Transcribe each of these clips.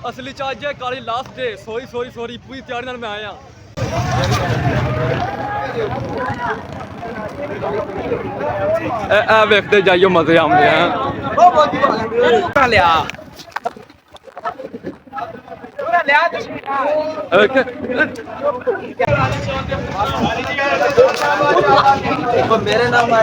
असली च अज है काली last day sorry sorry sorry पूरी तैयारी नाल मैं आया वेखते जाइयो मजे आते हैं मेरे नाम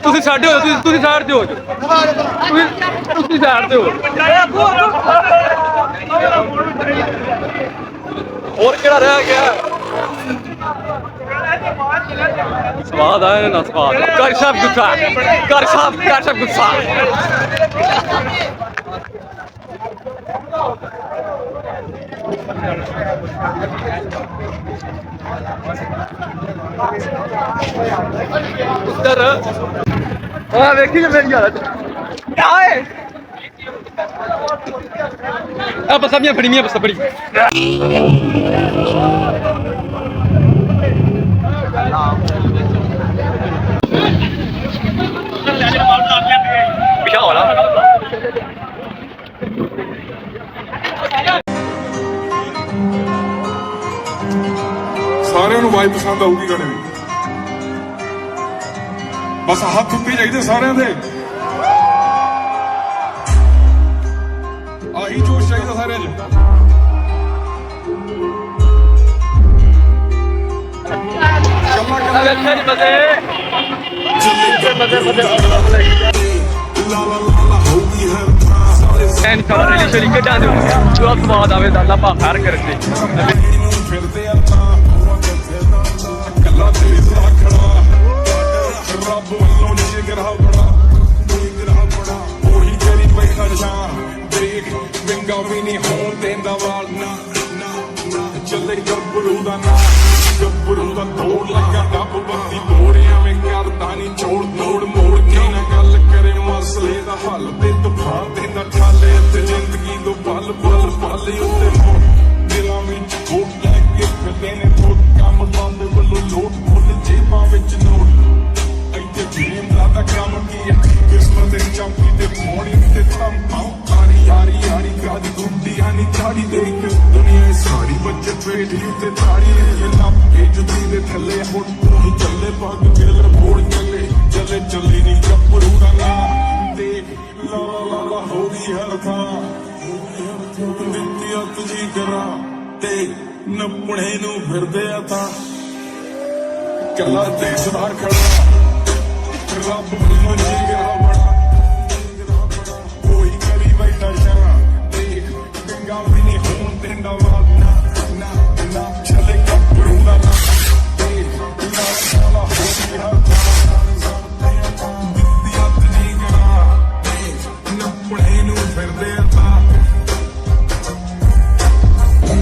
ਤੁਸੀਂ ਸਾਡੇ ਹੋ ਤੁਸੀਂ ਸਾਈਡ ਤੇ ਹੋ ਤੁਸੀਂ ਸਾਈਡ ਤੇ ਹੋ ਹੋਰ ਕਿਹੜਾ ਰਹਿ ਗਿਆ ਸਵਾਦ ਆਇਆ ਨਾ ਸਵਾਦ ਕਰ ਸਭ ਗੁੱਸਾ ਕਰ ਸਭ ਗੁੱਸਾ उधर हाँ देखिए मेरी हालत क्या है अब सब यहाँ बड़ी बस बड़ी क्या हो रहा ਸਾਰਿਆਂ ਨੂੰ ਵਾਈਬ ਪਸੰਦ ਆਊਗੀ ਗਾਣੇ ਦੀ ਬਸ ਹੱਥ ਉੱਤੇ ਚਾਹੀਦੇ ਸਾਰਿਆਂ ਦੇ ਆਹੀ ਜੋਸ਼ ਚਾਹੀਦਾ ਸਾਰਿਆਂ 'ਚ स्वाद आवे दादा पा खैर करके ਰੱਬ ਵੱਲੋਂ ਜਿਗਰਾ ਬੜਾ ਜਿਗਰਾ ਬੜਾ ਉਹੀ ਤੇਰੀ ਬੈਠਾ ਜਾਂ ਦੇਖ ਵਿੰਗਾ ਵੀ ਨਹੀਂ ਹੋਣ ਦੇਂਦਾ ਵਾਲ ਨਾ ਚੱਲੇ ਗੱਭਰੂ ਦਾ ਨਾ ਗੱਭਰੂ ਦਾ ਤੋੜ ਲੱਗਾ ਡੱਬ ਬੰਦੀ ਤੋੜਿਆ ਵੇ ਕਰਦਾ ਨਹੀਂ ਛੋੜ ਤੋੜ ਮੋੜ ਕੇ ਨਾ ਗੱਲ ਕਰੇ ਮਸਲੇ ਦਾ ਹੱਲ ਤੇ ਤੂਫਾਨ ਦੇਂਦਾ ਠਾਲੇ ਤੇ ਜ਼ਿੰਦਗੀ ਤੋਂ ਪਲ ਪਲ ਪਲ ਉੱਤੇ ਮੋੜ ਦਿਲਾਂ ਵਿੱਚ ਖੋਟ ਲੈ ਕੇ ਫਿਰਦੇ ਨੇ ਖੋਟ ਕੰਮ ਬੰਦ ਵੱਲੋਂ ਲੋਟ ਮੁੱਲ ਜੇਬਾਂ ਵਿੱਚ ਨੋਟ dream ਦਾ ਕੰਮ ਕੀ ਹੈ ਕਿਸਮਤ ਦੇ ਚੌਂਕੀ ਤੇ ਮੋੜੀ ਤੇ ਤਮ ਆਣੀ ਯਾਰੀ ਯਾਰੀ ਕਾਦੀ ਗੁੰਡੀ ਆਣੀ ਚਾੜੀ ਦੇਖ ਦੁਨੀਆ ਸਾਰੀ ਬੱਚੇ ਟ੍ਰੇਡ ਹੀ ਤੇ ਤਾੜੀ ਇਹ ਲੱਭ ਕੇ ਜੁੱਤੀ ਦੇ ਥੱਲੇ ਹੁਣ ਨਹੀਂ ਚੱਲੇ ਪੱਗ ਕਿਲਰ ਮੋੜ ਚੱਲੇ ਚੱਲੇ ਚੱਲੀ ਨਹੀਂ ਗੱਭਰੂ ਦਾ ਨਾ ਦੇਖ ਲਾ ਲਾ ਲਾ ਹੋ ਗਈ ਹਲਕਾ ਦਿੱਤੀ ਅੱਤ ਜੀ ਕਰਾਂ ਤੇ ਨੱਪਣੇ ਨੂੰ ਫਿਰਦੇ ਆ ਤਾਂ ਕੱਲਾ ਤੇ ਸੁਧਾਰ ਖੜਾ ਰੱਬ ਵੱਲੋਂ ਜਿਗਰਾ ਬੜਾ ਕੋਈ ਕਰੀ ਬੈਠਾ ਜਾਂ ਦੇਖ ਗੰਗਾ ਵੀ ਨਹੀਂ ਹੋਣ ਦਿੰਦਾ ਵਾਲ ਨਾ ਚੱਲੇ ਗੱਭਰੂ ਦਾ ਨਾ ਦੇਖ ਲਾ ਲਾ ਹੋ ਗਿਆ ਦਿੱਤੀ ਅੱਤ ਜਿਗਰਾ ਦੇਖ ਨੱਪਣੇ ਨੂੰ ਫਿਰਦੇ ਆ ਤਾਂ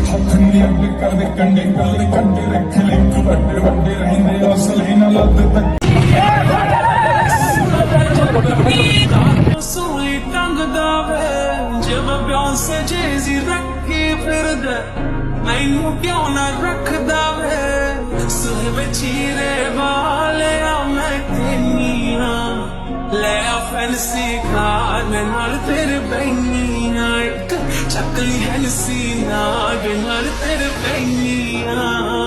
ਹੱਥਨੀ ਅੱਗ ਕਰਦੇ ਕੰਡੇ ਕੱਲੇ ਕੰਡੇ ਰੱਖ ਲੈ ਵੱਡੇ ਵੱਡੇ ਰਹਿੰਦੇ ਅਸਲੀ ਨਾ ਲੱਦ ਤੱਕ ਸੂਈ ਟੰਗਦਾ ਵੇ ਜਿਵੇਂ ਬਿਆਂਸੇ ਜੇਜ਼ੀ ਰੱਖੀ ਫਿਰਦਾ ਮੈਨੂੰ ਕਿਉਂ ਨਾ ਰੱਖਦਾ ਵੇ ਸੁਹੇ ਚੀਰੇ ਵਾਲਿਆ ਮੈਂ ਤੇਨੀਆਂ ਲੈ ਫੈਂਸੀ ਕਾਰ ਨਾਲ ਤੇਰੇ ਬੈਨੀਆਂ ਚੱਕਲੀ ਹੈਨਸੀ ਨਾਲ ਤੇਰੇ ਬੈਨੀਆਂ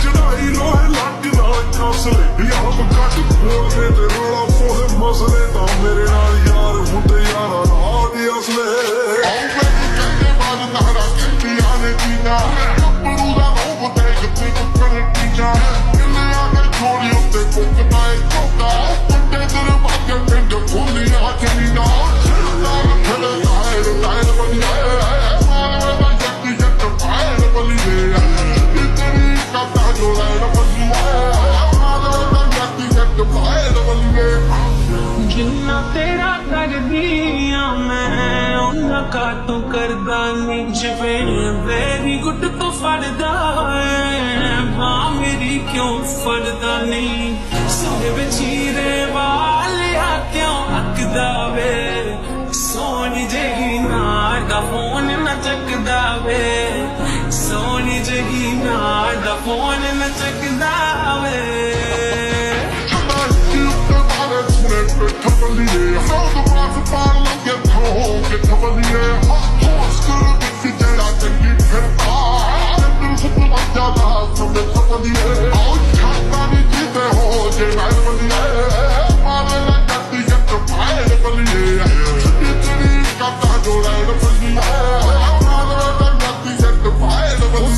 ਚੜਾਈ ਲੋਹੇ ਲੱਗ ਨਾਲ ਚਸਲੇ ਯਾਰ ਕੱਟ ਖੋਲ ਦੇ ਤੇ ਰੋਲਾ जिन्ना तेरा करदी आ मैं उन्ना काटों करदा नहीं जिवें वेरी गुड तो फड़दा है मां मेरी क्यों फड़दा नहीं सोने बचीरे वाले आ क्यों अकदा वे सोनी जगी नार दा फोन न चकदा वे सोनी जगी नार दा फोन न चकदा वे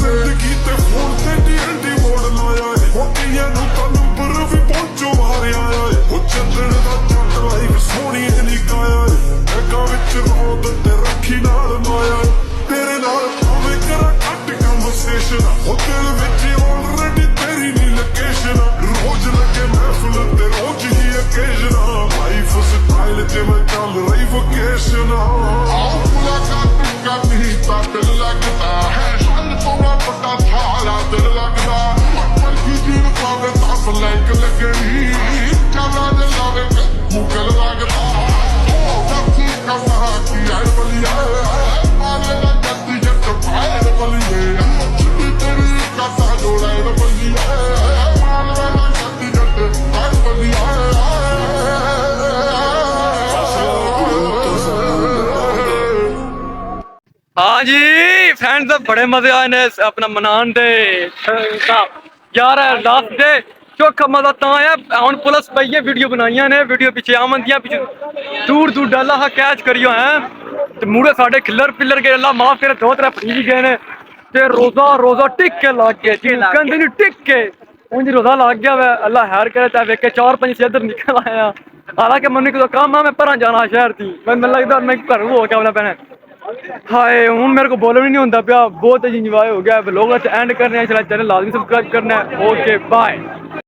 ਜ਼ਿੰਦਗੀ ਤੇ ਫੋਨ ਤੇ ਡੀਐਨਡੀ ਮੋੜ ਲਾਇਆ ਏ ਹੋਟੀਆਂ ਨੂੰ ਤਾਂ ਨੰਬਰ ਵੀ ਪਹੁੰਚੋ ਮਾਰਿਆ ਏ ਉਹ ਚੱਲਣ ਦਾ ਚੱਟ ਲਾਈਫ ਸੋਹਣੀ ਨਹੀਂ ਗਾਇਆ ਏ ਐਕਾਂ ਵਿੱਚ ਰੋਦ ਤੇ ਰੱਖੀ ਨਾਲ ਮਾਇਆ ਏ ਤੇਰੇ ਨਾਲ ਭਾਵੇਂ ਕਰਾਂ ਘੱਟ ਕਨਵਰਸੇਸ਼ਨ ਉਹ ਦਿਲ ਵਿੱਚ ਆਲਰੇਡੀ ਤੇਰੀ ਨੀ ਲੋਕੇਸ਼ਨ ਰੋਜ਼ ਲੱਗੇ ਮਹਿਫਲ ਤੇ ਰੋਜ਼ ਹੀ ਓਕੇਸ਼ਨ ਲਾਈਫ ਸਟਾਈਲ ਤੇ ਮੈਂ ਚੱਲ ਰਹੀ ਵੋਕੇਸ਼ਨ ਆਓ ਮੁਲਾਕਾਤ ਕਰਨੀ ਤਾਂ ਦਿਲ ਲੱਗਦਾ ਹੈ पता थाला दिल लगदा पर की जीन पावे तप लाइक लगनी चला दिल लावे मुगल लगदा ओ वक्ती का सहा की आई बलिया मारे ना जत्ती जट पाए बलिए छुट्टी तेरी का सा जोड़े बलिया मारे ना जत्ती जट पाए बलिया हाँ जी फ्रेंड्स बड़े मजे आए ने अपना मनान दे यार अरदास दे चौखा मजा ता है हुन पुलिस पई है वीडियो बनाइयां ने वीडियो पीछे आमन दियां पीछे दूर दूर डाला हा कैच करियो हैं ते मुड़े साडे खिल्लर पिल्लर के अल्लाह माफ करे दो तरह फड़ी गए ने ते रोजा टिक के लग गए कंदे नी टिक के उंज रोजा लग गया वे अल्लाह हैर करे ता वेखे 4-5 से इधर निकल आया हालांकि मन्नू को काम है मैं परा जाना शहर थी मैं लगदा मैं घर हो गया अपना पैने हाय हूँ मेरे को बोलना नहीं होता पाया बहुत इंजॉय हो गया लोग एंड करने चैनल लाजमी सब्सक्राइब करना है ओके बाय।